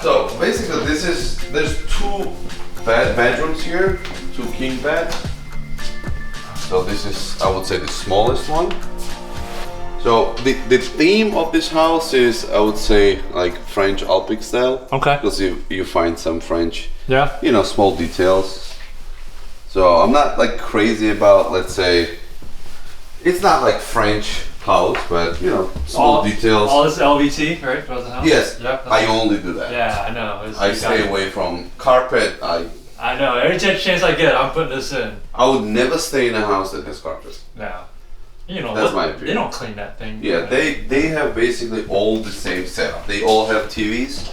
So basically there's two bedrooms here, two king beds. So this is, I would say, the smallest one. So the theme of this house is, I would say, like French Alpic style. Okay. Because you find some French, yeah, small details. So I'm not like crazy about, let's say, it's not like French house, but small details. All this LVT, right? Was the house? Yes. Yeah. I only do that. Yeah, I know. I stay away from carpet. I know. Every chance I get, I'm putting this in. I would never stay in a house that has carpet. No. That's my opinion. They don't clean that thing. Yeah, they have basically all the same setup. They all have TVs.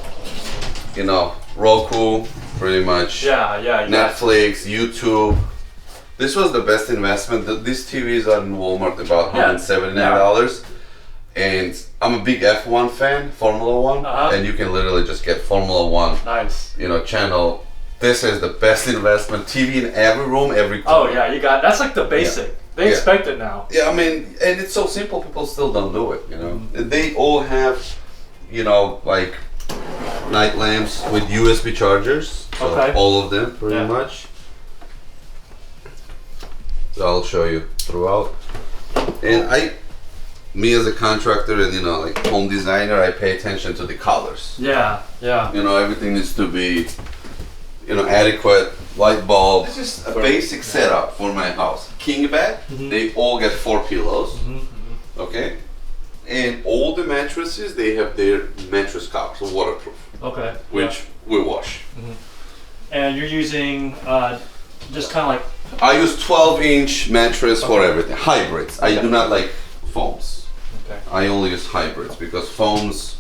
Roku, pretty much. Yeah. Netflix, YouTube. This was the best investment. These TVs are in Walmart about $179. And I'm a big F1 fan, Formula One, and you can literally just get Formula One. Nice. Channel. This is the best investment. TV in every room, every corner. Oh yeah, that's like the basic. Yeah. They expect it now. Yeah, I mean, and it's so simple. People still don't do it. They all have, like night lamps with USB chargers. So all of them, pretty much. So I'll show you throughout. And me as a contractor and like home designer, I pay attention to the colors. Yeah. Everything needs to be, adequate. Light bulb. This is a basic setup for my house. King bed. They all get 4 pillows. Okay, and all the mattresses, they have their mattress covers, waterproof. Okay. Which we wash. And you're using just kind of like. I use 12-inch mattress for everything. Hybrids. I do not like foams. Okay. I only use hybrids because foams,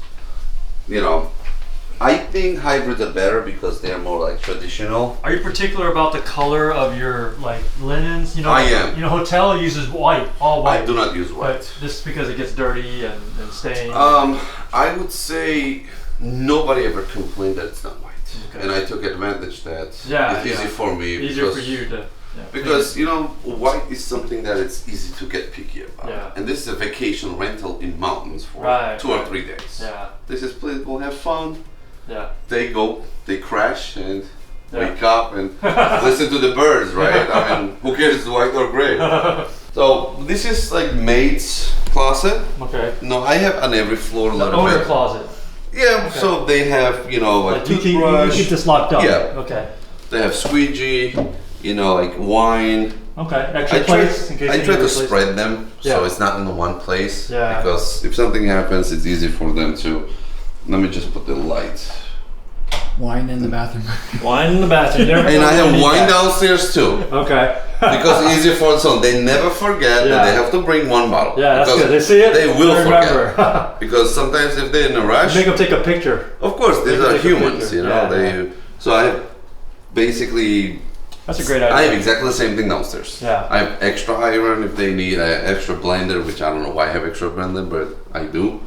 I think hybrids are better because they're more like traditional. Are you particular about the color of your like linens? I am. Hotel uses white, all white. I do not use white. But just because it gets dirty and stained. I would say nobody ever complained that it's not white, and I took advantage that it's easy for me. Easier for you to. Yeah, because white is something that it's easy to get picky about. Yeah. And this is a vacation rental in mountains for 2 or 3 days. Yeah. This is please, we'll have fun. Yeah. They crash and wake up and listen to the birds, right? I mean, who cares if it's white or gray? So this is like Maid's closet. Okay. No, I have on every floor a little owner bit. closet. Yeah, okay. So they have, like toothbrush. You keep this locked up. Yeah. Okay. They have squeegee, like wine. Okay. Extra place in case I try to spread them so it's not in one place. Yeah. Because if something happens, it's easy for them to. Let me just put the light. Wine in the bathroom. Wine in the bathroom. And I have wine downstairs too. Okay. Because it's easier for some. They never forget that they have to bring 1 bottle. Yeah, that's good. They see it. They will remember. forget. Because sometimes if they're in a rush, make them take a picture. Of course, these are humans, So I have basically. That's a great idea. I have exactly the same thing downstairs. Yeah. I have extra iron if they need an extra blender, which I don't know why I have extra blender, but I do.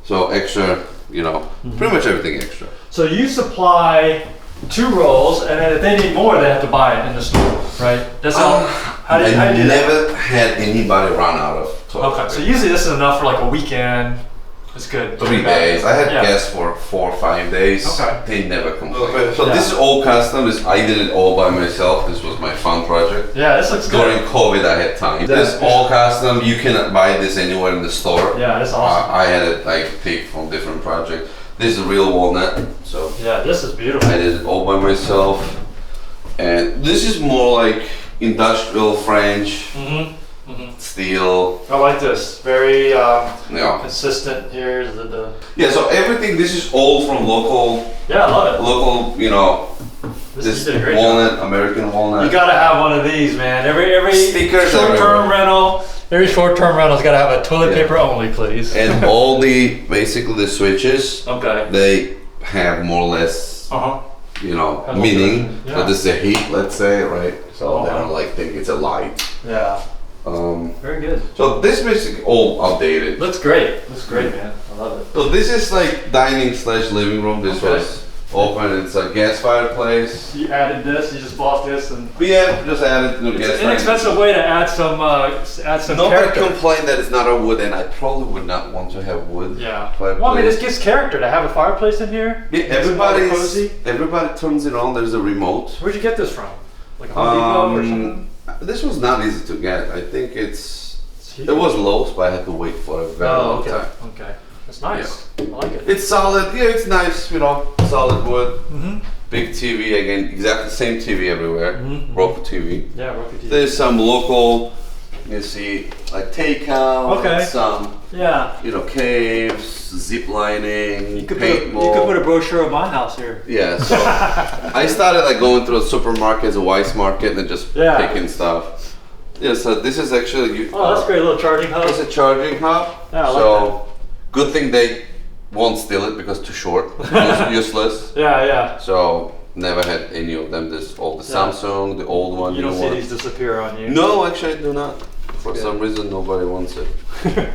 So extra, pretty much everything extra. So you supply 2 rolls, and then if they need more, they have to buy it in the store, right? That's all. How do you do never that? had anybody run out of toilet paper. So usually this is enough for like a weekend. It's good. 3 days. I had guests for 4 or 5 days. Okay. They never complained. So this is all custom. I did it all by myself. This was my fun project. Yeah, this looks good. During COVID, I had time. This is all custom. You cannot buy this anywhere in the store. Yeah, that's awesome. I had it take from different projects. This is real walnut. So yeah, this is beautiful. I did it all by myself. And this is more like industrial French. Steel. I like this. Very consistent here. So everything. This is all from local. Yeah, I love it. Local, this walnut, American walnut. You gotta have one of these, man. Every stickers. Short-term rental. Every short-term rental's gotta have a toilet paper only, please. And all basically the switches. Okay. They have more or less. Meaning. So this is a heat, let's say, right? So they don't think it's a light. Yeah. Very good. So this basically all updated. Looks great. Man. I love it. So this is like dining / living room. This was Open, it's a gas fireplace. You added this. You just bought this, and But yeah, just added the gas it's an inexpensive way to add some Nobody character. complained that it's not a wood, and I probably would not want to have wood. Yeah. Fireplace. Well, I mean, this gives character to have a fireplace in here. Yeah, Makes it all cozy. everybody turns it on. There's a remote. Where'd you get this from? Like a Home Depot or something? This was not easy to get. I think it was Lowe's, but I had to wait for a very long time. Okay. That's nice. I like it. It's solid. Yeah, it's nice. You know, solid wood. Mm-hmm. Big TV again. Exactly the same TV everywhere. Mm-hmm. Roku TV. Yeah, Roku TV. There's some local. You see, like takeout. Okay. Some. Yeah. You know, caves, zip lining, You could paintball. put a brochure of my house here. Yeah, so I started like going through supermarkets, a Weiss market, and just picking stuff. Yeah, so this is actually. Oh, that's a great little charging hub. It's a charging hub. Yeah, I like so good thing they won't steal it because too short, useless. Yeah. So never had any of them. This all the Samsung, the old one. You don't new see one. these disappear on you. No, actually, I do not. For some reason, nobody wants it.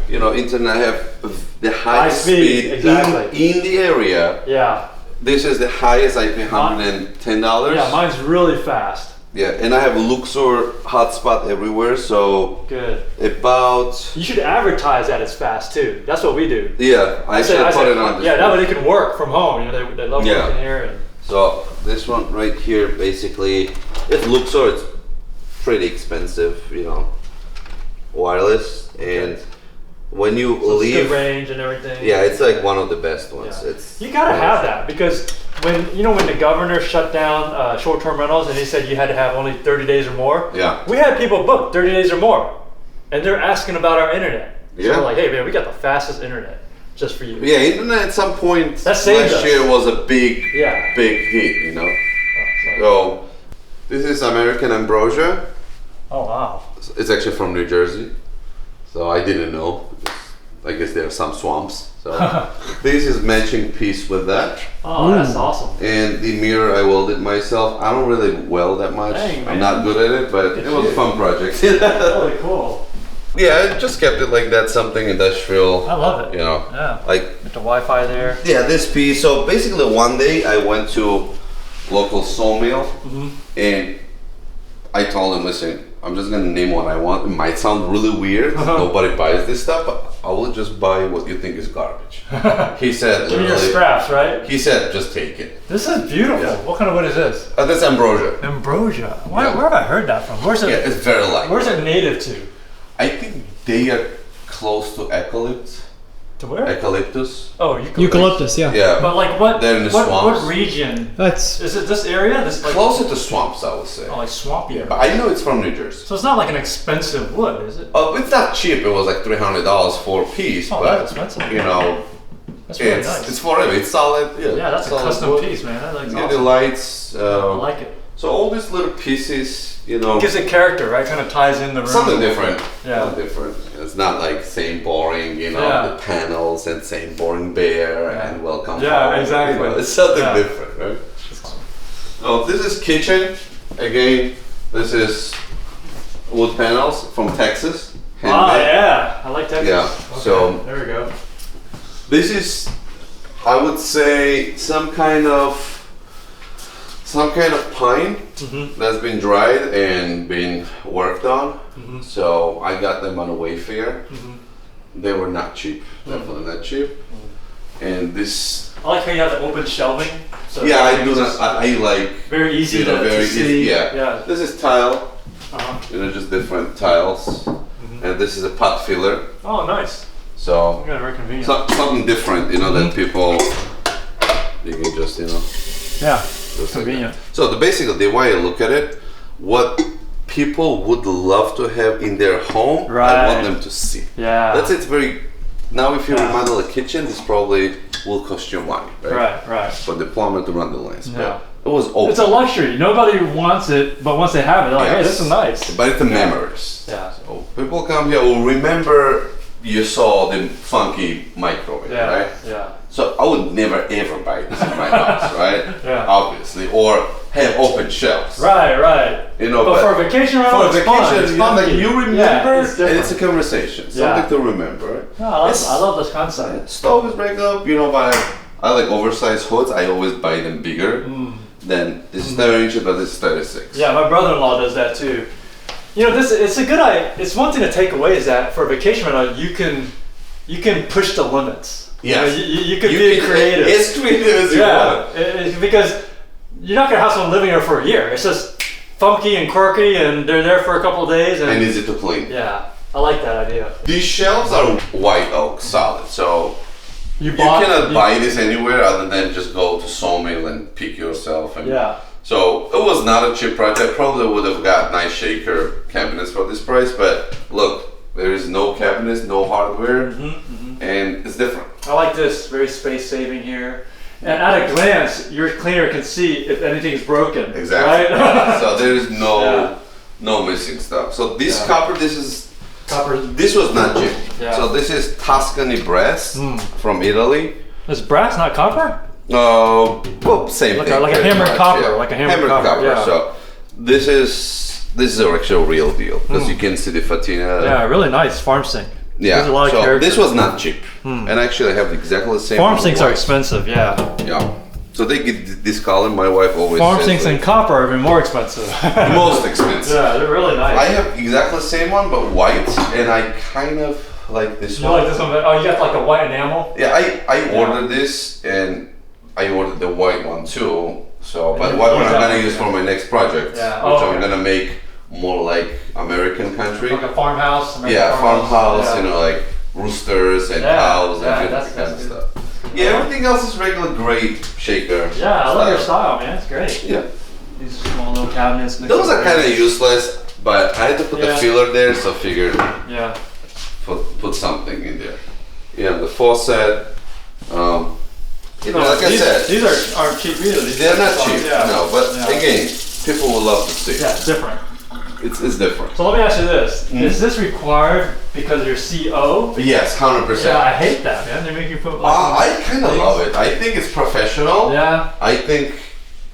You know, internet have the highest speed exactly. in the area. Yeah. This is the highest. I pay $110. Yeah, mine's really fast. Yeah, and I have a Luxor hotspot everywhere, so Good. about. You should advertise that it's fast too. That's what we do. Yeah, I should put it on. Yeah, that way they can work from home. You know, they love working here. And so this one right here, basically, it's Luxor. It's pretty expensive, you know, wireless, and when you leave, it's good range and everything. yeah, it's like one of the best ones. Yeah. It's you gotta have that because when the governor shut down short-term rentals and he said you had to have only 30 days or more. Yeah. We had people book 30 days or more, and they're asking about our internet. So Yeah. we're like, hey man, we got the fastest internet just for you. Yeah, internet at some point That saved last us. year was a big hit, you know. So this is American ambrosia. Oh wow. It's actually from New Jersey, so I didn't know. I guess there are some swamps. So this is matching piece with that. Oh, that's awesome. And the mirror I welded myself. I don't really weld that much. Dang, I'm man. not good at it, but it was a fun project. Really cool. Yeah, I just kept it like that, something industrial. I love it. You know, Yeah. like With the Wi-Fi there. yeah, this piece. So basically, one day I went to local sawmill and I told him, listen, I'm just gonna name what I want. It might sound really weird. Nobody buys this stuff, but I will just buy what you think is garbage. He said, Give me your literally, scraps, right? he said, just take it. This is beautiful. Yeah. What kind of wood is this? That's ambrosia. Ambrosia. Where Yeah. have I heard that from? Where's it? Yeah, it's very light. Where's it native to? I think they are close to To where? eucalyptus. Oh, Eucalyptus, yeah. Yeah, But like what? They're in the what swamps. region? That's Is it this area? This like closer to swamps, I would say. oh, like swampy area. But I know it's from New Jersey. So it's not like an expensive wood, is it? Oh, it's not cheap. It was like $300 for a piece, Oh, but that's expensive. you know, That's really it's nice. it's forever. It's solid. Yeah, that's a solid custom wood. piece, man. That looks Yeah, the awesome. lights. I like it. So all these little pieces, you know, It gives it character, right? Kind of ties in the room. something different. Yeah. Something different. It's not like same boring, you know, Yeah. the panels and same boring bear and welcome. Yeah, home. exactly. You know, it's something Yeah. different, right? So this is kitchen. Again, this is wood panels from Texas. Ah, handmade. yeah. I like Texas. Yeah, Okay, so- there we go. This is, I would say, some kind of pine that's been dried and been worked on. So I got them on a Wayfair. They were not cheap, definitely not cheap. And this, I like how you have the open shelving. So yeah, I do everything's not. just I like. Very easy you know, to very see. easy. Yeah. Yeah. This is tile. Uh-huh. You know, just different tiles. And this is a pot filler. Oh, nice. So Yeah, very convenient. something different, you know, that people you can just, you know. Yeah. Just like Convenient. that. So basically, the way I look at it, what people would love to have in their home, I Right. want them to see. Yeah. That's it. Very. Now, if you Yeah. remodel a kitchen, this probably will cost you money, right? Right. For the plumber to run the lines. Yeah. But it was open. It's a luxury. Nobody wants it, but once they have it, they're like, hey, this is nice. But it's the memories. Yeah. So people come here will remember you saw the funky microwave, Yeah. right? Yeah. So I would never ever buy this in my house, right? Yeah. Obviously, or have open shelves. Right. You know, But for a vacation rental, for a it's vacation, fun. It's you know, like funky. you remember, Yeah, it's and different. it's a conversation, Yeah. something to remember. No, I It's- love this concept. Stove is break up, you know, by I like oversized hoods. I always buy them bigger. Then this is 30 inches, but this is 36. Yeah, my brother-in-law does that too. You know, it's a good idea. It's one thing to take away is that for a vacation rental, you can push the limits. Yes. You can be creative. As creative as you want. Because you're not gonna have someone living here for a year. It's just funky and quirky, and they're there for a couple of days. And easy to clean. Yeah, I like that idea. These shelves are white oak, solid. So you bought- cannot buy this anywhere other than just go to Sawmill and pick yourself. And Yeah. So it was not a cheap project. I probably would have got nice shaker cabinets for this price, but look, there is no cabinets, no hardware, and it's different. I like this, very space saving here. And at a glance, your cleaner can see if anything's broken. Exactly. Right? So there is no Yeah. no missing stuff. So this Yeah. copper, this is Copper. this was not cheap. Yeah. So this is Tuscany brass from Italy. Is brass not copper? Well, same Like thing. a pretty hammered much, copper, yeah. like a hammered copper, yeah. So this is an actual real deal because you can see the patina. Yeah, really nice farm sink. Yeah. There's a lot of so character. this was not cheap, and actually I have exactly the same. Farm one sinks with are white. expensive, yeah. Yeah. So they get this color. My wife always Farm says sinks like, and copper are even more expensive. most expensive. Yeah, they're really nice. I have exactly the same one but white, and I kind of like this You one. like this one? Oh, you got like a white enamel? Yeah, I ordered this and I ordered the white one too. So, but you what I'm use that gonna one, use yeah. for my next project, Yeah. which Oh, I'm okay. gonna make more like American country. Like a farmhouse? American Yeah, farmhouse, Yeah. you know, like roosters and Yeah, cows yeah, and that's that kind of good. stuff. Yeah, everything else is regular gray shaker. Yeah, I love your style, man. It's great. Yeah, These small little cabinets. next those to are the- kind of useless, but I had to put Yeah. the filler there, so figured Yeah. put something in there. Yeah, the faucet. You know, like I said, These aren't cheap either. These they're not are- cheap. Yeah. No, but Yeah. again, people will love to see. Yeah, it's different. It's different. So let me ask you this: Is this required because of your CO? Yes, 100%. Yeah, I hate that, man. They make you put. I kind of things. love it. I think it's professional. Yeah. I think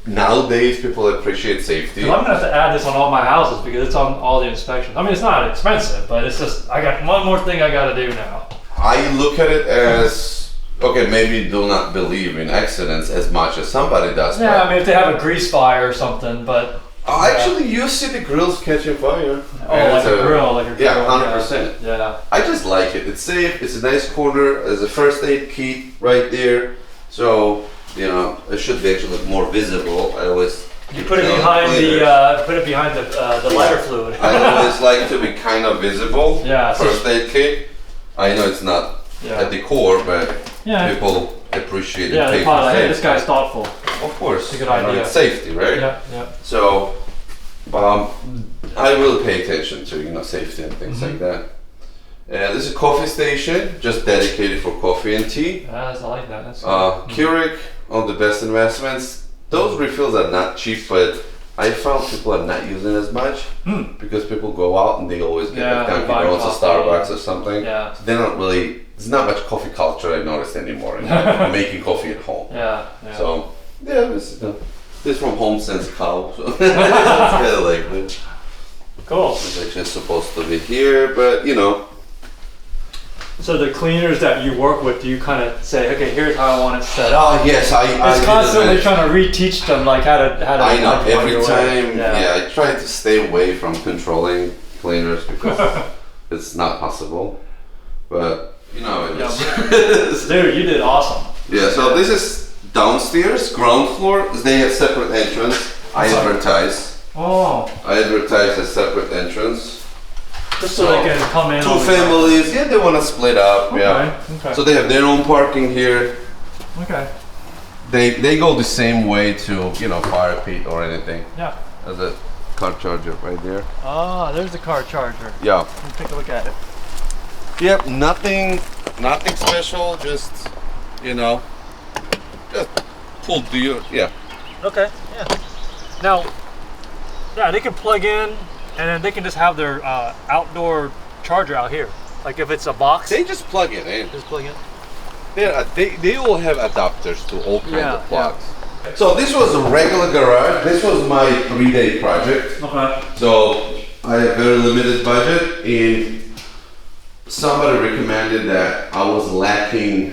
nowadays people appreciate safety. 'Cause I'm gonna have to add this on all my houses because it's on all the inspections. I mean, it's not expensive, but it's just I got one more thing I gotta do now. I look at it as okay. Maybe do not believe in accidents as much as somebody does. Yeah, but I mean, if they have a grease fire or something, but actually, you see the grills catching fire. oh, like a grill, like a grill. Yeah, 100%. Yeah. I just like it. It's safe. It's a nice corner. There's a first aid kit right there. So you know, it should be actually more visible. I always You put it tell behind cleaners. the lighter fluid. I always like to be kind of visible. Yeah, so- First aid kit. I know it's not Yeah. at the core, but Yeah. people appreciate it. Yeah, pay they for probably like, hey, safety. this guy's thoughtful. Of course. It's a good you know, idea. it's safety, right? Yeah, yeah. So, I really pay attention to safety and things like that. This is a coffee station, just dedicated for coffee and tea. I like that. That's Keurig, all the best investments. Those refills are not cheap, but I found people are not using as much because people go out and they always get Yeah, like Dunkin' buy Donuts or coffee. Starbucks or something. Yeah. So they're not really. There's not much coffee culture I noticed anymore. Making coffee at home. Yeah, yeah. So yeah, this from home since cow. So it's kind of like this. Cool. It's actually supposed to be here, but you know. So the cleaners that you work with, do you kind of say, okay, here's how I want it set up? Oh yes, I It's did constantly mention- trying to reteach them like how to. I know how to find every your way. time. Yeah, I try to stay away from controlling cleaners because it's not possible. But you know it is. Dude, you did awesome. Yeah. So this is downstairs, ground floor. They have separate entrance. I advertise. Oh, I advertise a separate entrance. just so they can come in. Two on the- families. Yeah, they want to split up. Yeah. Okay. Okay. So they have their own parking here. Okay. They go the same way to fire pit or anything. Yeah. There's a car charger right there. Ah, there's the car charger. Yeah. Let me take a look at it. Yep. Nothing special. Just just pull the yeah. Okay. Yeah. Now, yeah, they can plug in, and then they can just have their outdoor charger out here. Like if it's a box, They just plug it in. just plug in. They all have adapters to all kinds Yeah, of plugs. So this was a regular garage. This was my 3-day project. Okay. So I had very limited budget, and somebody recommended that I was lacking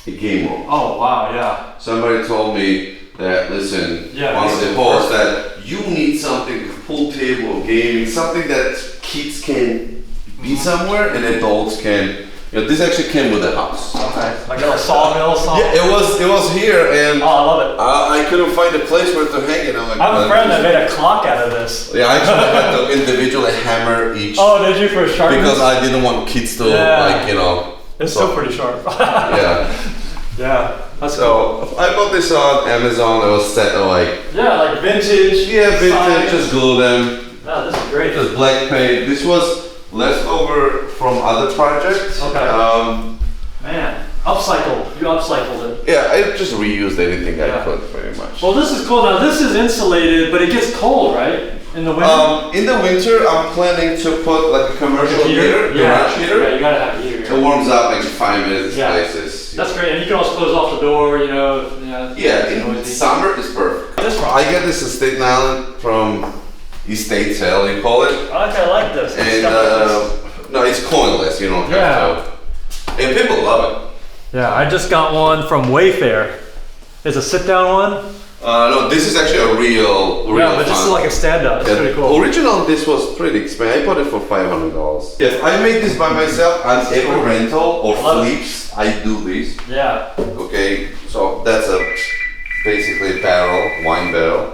a game room. Oh wow, yeah. Somebody told me that, listen, Yeah, one of this the is hosts, that you need something, a pool table, gaming, something that kids can be somewhere and adults can. This actually came with the house. Okay. Like a sawmill or something? Yeah, it was here, and Oh, I love it. I couldn't find a place where to hang it. I'm like, I have a friend that made a clock out of this. Yeah, I actually had to individually hammer each. Oh, did you for sharpness? Because I didn't want kids to It's still pretty sharp. Yeah. Yeah. That's So cool. I bought this on Amazon. It was set Yeah, like vintage. Yeah, vintage. signs. Just glue them. Yeah, this is great. Just black paint. This was leftover from other projects. Okay. Man, upcycled. You upcycled it. Yeah, I just reused anything I Yeah. could pretty much. Well, this is cool. Now, this is insulated, but it gets cold, right? In the winter? In the winter, I'm planning to put like a commercial heater, garage heater. Yeah, you gotta have a heater. It warms up like 5 minutes Yeah. places. That's great. And you can also close off the door, Yeah, in summer it's perfect. This one. I get this in Staten Island from Estate Sale, you call it. I like this. And Stuff like no, it's coinless, you don't have Yeah. to. And people love it. Yeah, I just got one from Wayfair. It's a sit-down one. No, this is actually a real Yeah, but just fun. like a stand-up. It's Yeah, pretty cool. Original, this was pretty expensive. I bought it for $500. Yes, I made this by myself. On every rental or Love it. flips, I do this. Yeah. Okay, so that's basically a barrel, wine barrel.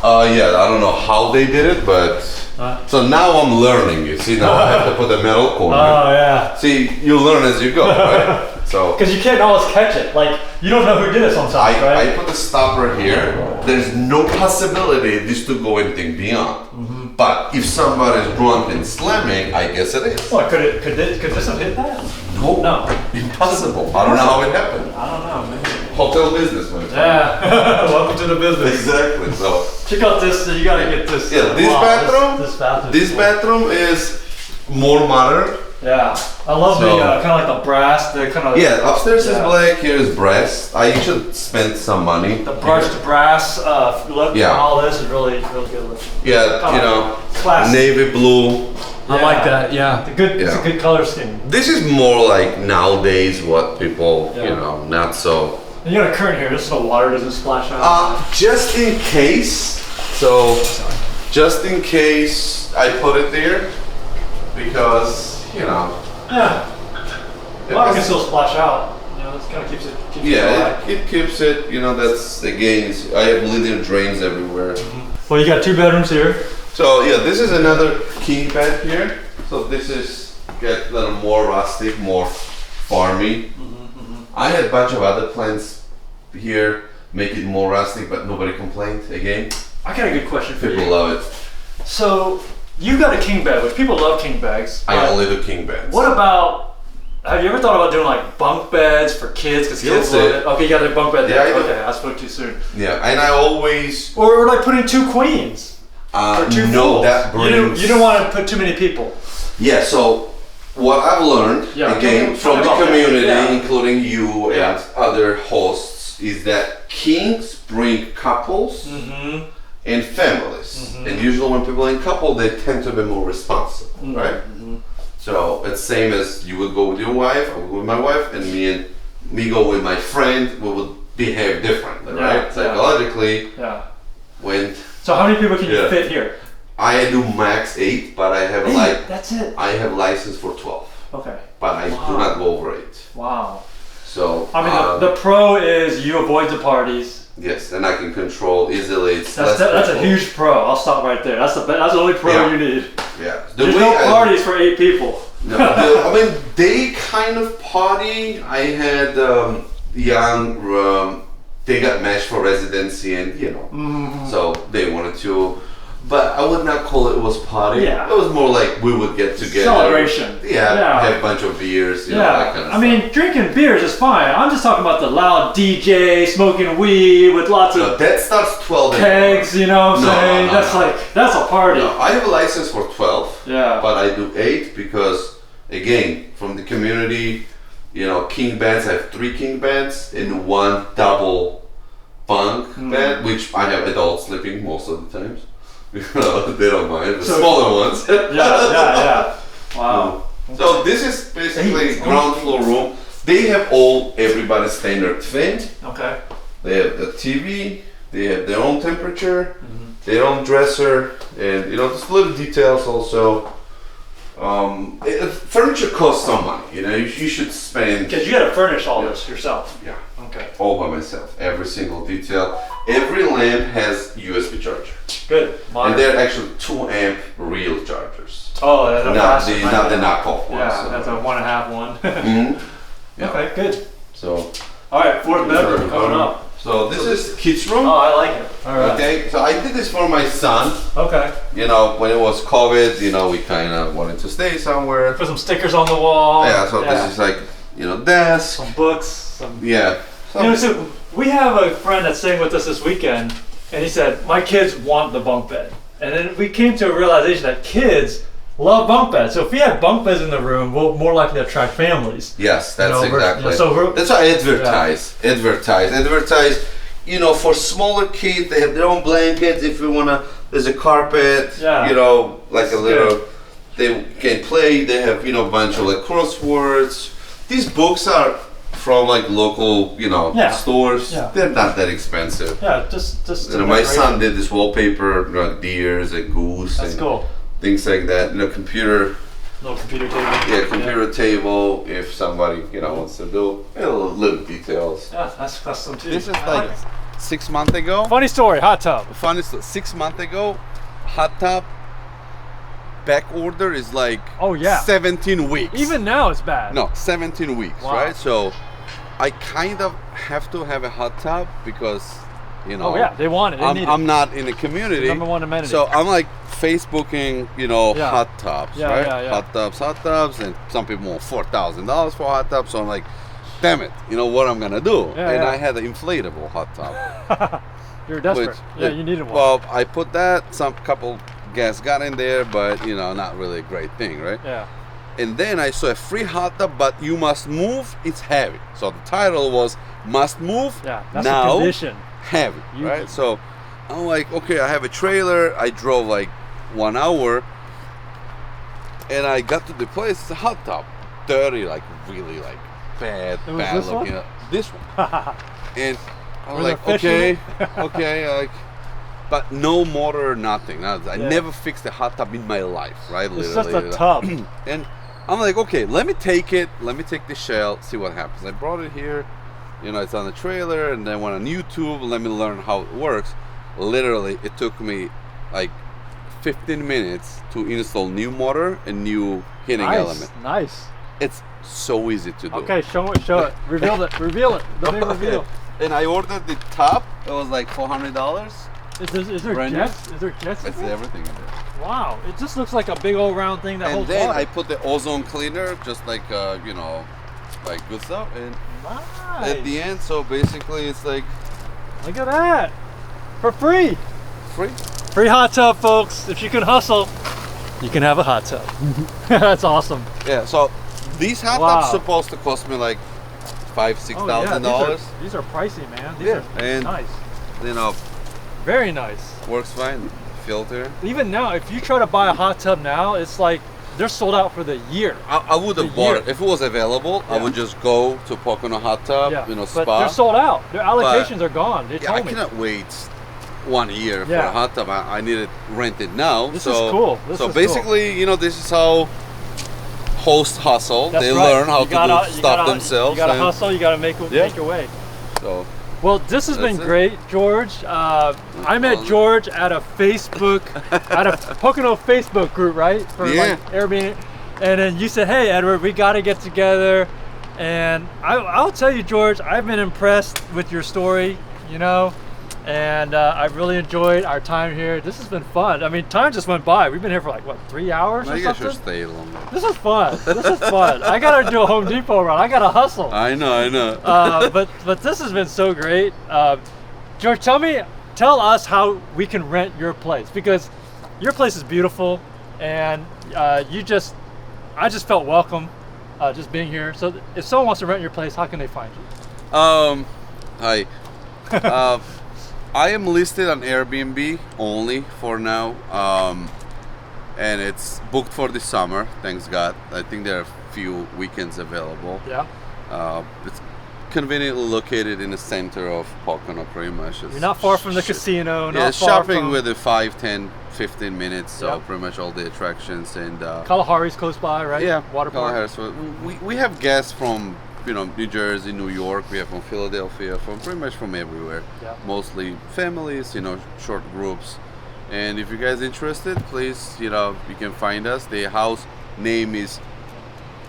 Yeah, I don't know how they did it, but so now I'm learning. You see, now I have to put a metal corner. Oh, yeah. See, you learn as you go, right? So Because you can't always catch it. Like, you don't know who did it sometimes, I right? put a stopper here. There's no possibility this to go anything beyond. But if somebody's drunk and slamming, I guess it is. Well, could this have hit that? No. Impossible. I don't know how it happened. I don't know, man. Hotel business, man. Yeah. Welcome to the business. Exactly. So Check out this. You gotta get this. yeah, this wow, bathroom. This bathroom. This bathroom is more modern. Yeah. I love the So- kind of like the brass. The kind of Yeah, upstairs is Yeah. black. Here is brass. I usually spend some money. the brushed brass look. Yeah. And all this is really good looking. Yeah, you know, Classic. navy blue. I like that, yeah. It's a good. It's a Yeah. good color scheme. This is more like nowadays what people, Yeah. not so. And you got a curtain here, just so the water doesn't splash out. Just in case. So, just in case I put it there, because yeah. it Water can was- still splash out. This kind of keeps it. Keeps it yeah, dry. it keeps it. That's again. I have linear drains everywhere. Well, you got 2 bedrooms here. So yeah, this is another king bed here. So this is get a little more rustic, more farmy. I had a bunch of other plants here, make it more rustic, but nobody complained. Again, I got a good question for people you. love it. So you got a king bed, which people love king beds. I but only do king beds. What about? Have you ever thought about doing like bunk beds for kids? Because kids Yes, love it. it. Okay, you got a bunk bed there. Yeah, I do. Okay, I spoke too soon. Yeah, and I always Or like putting 2 queens. For 2 no, fulls. that brings. You don't want to put too many people. Yeah, so what I've learned Yeah, again tell from me the about that. community, Yeah. including you Yeah. and other hosts, is that kings bring couples Mm-hmm. and families. And usually when people are in couple, they tend to be more responsible, right? So it's same as you would go with your wife, I would go with my wife, and me go with my friend, we would behave differently, Yeah, right? yeah. Psychologically, Yeah. when So how many people can you Yeah. fit here? I do max 8, but I have That's it. I have license for 12, Okay. but I Wow. do not go over 8. Wow. So I mean, the pro is you avoid the parties. yes, and I can control easily. It's That's less a people. huge pro. I'll stop right there. That's the only pro Yeah. you need. Yeah. There's no parties for 8 people. No, I mean, they kind of party. I had young, they got matched for residency, and so they wanted to. But I would not call it was party. Yeah. It was more like we would get together. Celebration. Yeah, Yeah. have a bunch of beers, that kind of I mean, drinking beers is fine. I'm just talking about the loud DJ, smoking weed with lots stuff. of That starts 12 a.m. kegs, you know what I'm No, saying? no, That's no. that's a party. No, I have a license for 12. Yeah. But I do 8 because, again, from the community, king beds. I have 3 king beds and 1 double bunk bed, which I have adults sleeping most of the times. They don't mind the So- smaller ones. Yeah. Wow. So this is basically Eight. ground floor room. They have everybody's standard thing. Okay. They have the TV, they have their own temperature, their own dresser, and just little details also. Furniture costs some money, you should spend. Because you got to furnish all this yourself. Yeah. Okay. All by myself, every single detail. Every lamp has USB charger. Good. Modern. And they're actually 2 amp real chargers. Oh, that's not the knockoff ones. Yeah, that's a 1.5 one. Yeah. Okay, good. So. All right, fourth bedroom coming up. So this is kids' room. Oh, I like it. All right. Okay, so I did this for my son. Okay. When it was COVID, we kind of wanted to stay somewhere. Put some stickers on the wall. Yeah, so this is like, desk. Some books. Yeah. So we have a friend that's staying with us this weekend, and he said, my kids want the bunk bed. And then we came to a realization that kids love bunk beds. So if we have bunk beds in the room, we're more likely to attract families. Yes, that's exactly. So that's why I advertise. Yeah. Advertise. For smaller kids, they have their own blankets. If you wanna, there's a carpet. Yeah. Like a little. They can play. They have a bunch of like crosswords. These books are from like local stores. Yeah. They're not that expensive. Yeah, just. My son did this wallpaper, like deers and goose. That's cool. Things like that. Computer. Little computer table. Yeah, computer table. If somebody wants to do little details. Yeah, that's custom too. This is like 6 months ago. Funny story, hot tub. Funny story. 6 months ago, hot tub back order is like 17 weeks. Even now it's bad. No, 17 weeks, right? So I kind of have to have a hot tub because oh yeah, they want it. I'm not in the community. Number one amenity. So I'm like Facebooking, hot tubs, right? Yeah. Hot tubs, and some people want $4,000 for a hot tub. So I'm like, damn it, what I'm gonna do? I had an inflatable hot tub. You're desperate. You needed one. Well, I put that. Some couple guests got in there, but not really a great thing, right? Yeah. And then I saw a free hot tub, but you must move. It's heavy. So the title was "Must Move." Yeah, that's now, a condition. Heavy, right? So I'm like, okay, I have a trailer. I drove like 1 hour, and I got to the place. It's a hot tub, dirty, like really like bad looking. This one. And I was like, okay, like, but no motor, nothing. I never fixed a hot tub in my life, right? It's just a tub. And I'm like, okay, let me take the shell, see what happens. I brought it here. It's on the trailer, and then went on YouTube. Let me learn how it works. Literally, it took me like 15 minutes to install new motor and new heating element. Nice. It's so easy to do. Okay, show it. Reveal it. The big reveal. And I ordered the top. It was like $400. Is there jets? Is there jets? It's everything in there. Wow, it just looks like a big old round thing that holds water. And then I put the ozone cleaner, just like like good stuff. And nice. At the end, so basically it's like, look at that, for free. Free hot tub, folks. If you can hustle, you can have a hot tub. That's awesome. Yeah. So these hot tubs supposed to cost me like $5,000-$6,000. These are pricey, man. These are nice. Very nice. Works fine. Filter. Even now, if you try to buy a hot tub now, it's like they're sold out for the year. I would have bought it if it was available. I would just go to Poconos hot tub, spa. But they're sold out. Their allocations are gone. They told me. I cannot wait 1 year for a hot tub. I need it rented now. This is cool. So basically, this is how hosts hustle. That's they right. learn how to do stuff themselves. You gotta hustle. You gotta make your way. So. Well, this has been great, George. I met George at a Poconos Facebook group, right? For like Airbnb. And then you said, hey, Edward, we got to get together. And I'll tell you, George, I've been impressed with your story, and I've really enjoyed our time here. This has been fun. I mean, time just went by. We've been here for like, 3 hours or something? I should stay longer. This is fun. I got to do a Home Depot run. I got to hustle. I know. But this has been so great. George, tell us how we can rent your place, because your place is beautiful, and I just felt welcome just being here. So if someone wants to rent your place, how can they find you? Hi. I am listed on Airbnb only for now, and it's booked for the summer, thanks God. I think there are a few weekends available. Yeah. It's conveniently located in the center of Poconos, pretty much. You're not far from the casino. Yeah, not far shopping from... within 5, 10, 15 minutes. So Yep. pretty much all the attractions and Kalahari's close by, right? yeah, Water park. Kalahari. So we have guests from New Jersey, New York. We have from Philadelphia, from pretty much from everywhere. Yeah. Mostly families, short groups. And if you guys interested, please, you can find us. The house name is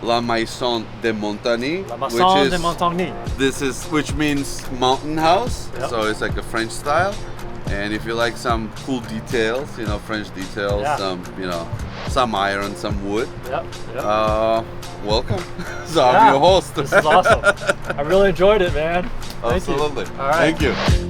La Maison De Montagne, La Maison De Montagne. which means mountain house. Yep. So it's like a French style. And if you like some cool details, French details, Yeah. some iron, some wood, Yep. welcome. So Yeah, I'm your host. This is awesome. I really enjoyed it, man. Thank you. Absolutely. All right. Thank you.